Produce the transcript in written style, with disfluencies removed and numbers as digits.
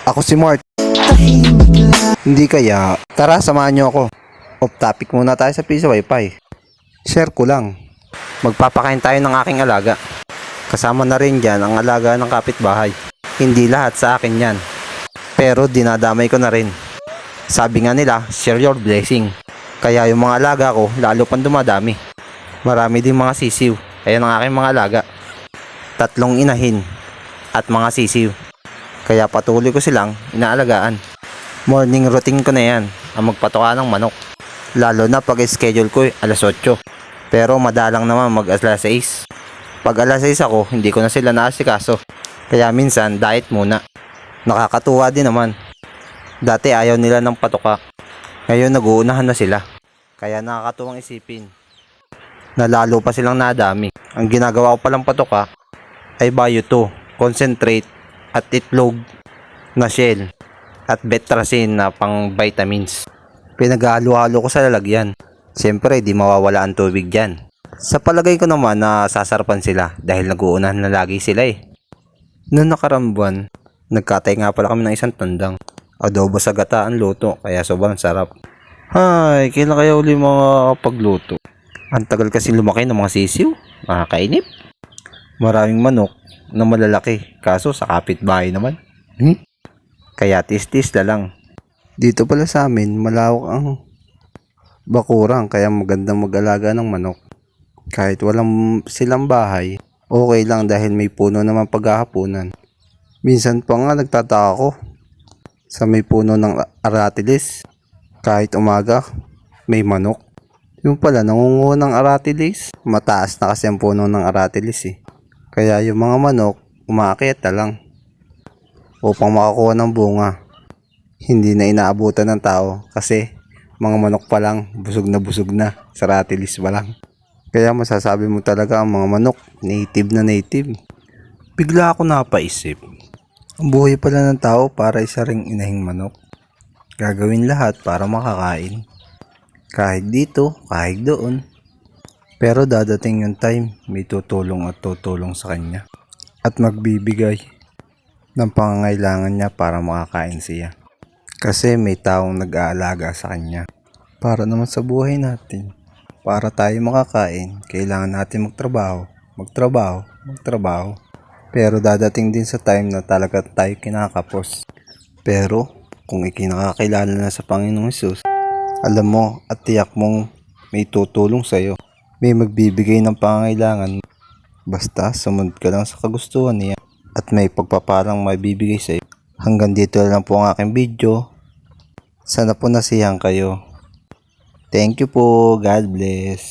Ako si Mart. Hindi kaya, tara samahan niyo ako. Off topic muna tayo sa piso wifi. Share ko lang. Magpapakain tayo ng aking alaga. Kasama na rin dyan ang alaga ng kapitbahay. Hindi lahat sa akin yan. Pero dinadamay ko na rin. Sabi nga nila, share your blessing. Kaya yung mga alaga ko lalo pang dumadami. Marami din mga sisiw. Ayan ang aking mga alaga. 3 inahin at mga sisiw. Kaya patuloy ko silang inaalagaan. Morning routine ko na yan ang magpatuka ng manok. Lalo na pag schedule ko alas 8. Pero madalang naman mag alas 6. Pag alas 6 ako, hindi ko na sila naasikaso. Kaya minsan diet muna. Nakakatuwa din naman. Dati ayaw nila ng patuka. Ngayon nag-uunahan na sila. Kaya nakakatuwang isipin na lalo pa silang nadami. Ang ginagawa ko palang patuka ay Bio 2, concentrate at itlog na shell at betrasin na pang vitamins. Pinaghalo-halo ko sa lalagyan. Siyempre di mawawala ang tubig dyan. Sa palagay ko naman na sasarapan sila dahil nag-uunahan na lagi sila eh. Noong nakaraang buwan, nagkatay nga pala kami ng isang tandang. Adobo sa gata ang luto kaya sobrang sarap. Hay, kailan kaya uli mga kapagluto? Ang tagal kasi lumaki ng mga sisiw. Nakakainip. Maraming manok na malalaki kaso sa kapitbahay naman. Kaya tis-tis na lang. Dito pala sa amin malawak ang bakuran kaya magandang mag-alaga ng manok. Kahit walang silang bahay, okay lang dahil may puno naman paghahaponan. Minsan pa nga nagtataka ko sa may puno ng aratilis. Kahit umaga, may manok. Yung pala nangunguha ng aratilis. Mataas na kasi ang puno ng aratilis eh. Kaya yung mga manok, umaakyat na lang upang makakuha ng bunga. Hindi na inaabutan ng tao kasi mga manok pa lang, busog na sa aratilis pa lang. Kaya masasabi mo talaga ang mga manok, native na native. Bigla ako napaisip. Ang buhay pala ng tao para isa ring inahing manok. Gagawin lahat para makakain. Kahit dito, kahit doon. Pero dadating yung time, may tutulong at tutulong sa kanya. At magbibigay ng pangangailangan niya para makakain siya. Kasi may taong nag-aalaga sa kanya. Para naman sa buhay natin. Para tayo makakain, kailangan natin magtrabaho. Pero dadating din sa time na talaga tayo kinakapos. Pero kung ikinakakilala na sa Panginoong Hesus, alam mo at tiyak mong may tutulong sa'yo. May magbibigay ng pangangailangan. Basta sumunod ka lang sa kagustuhan niya at may pagpapalang maibibigay sa'yo. Hanggang dito na lang po ang aking video. Sana po nasiyahan kayo. Thank you po. God bless.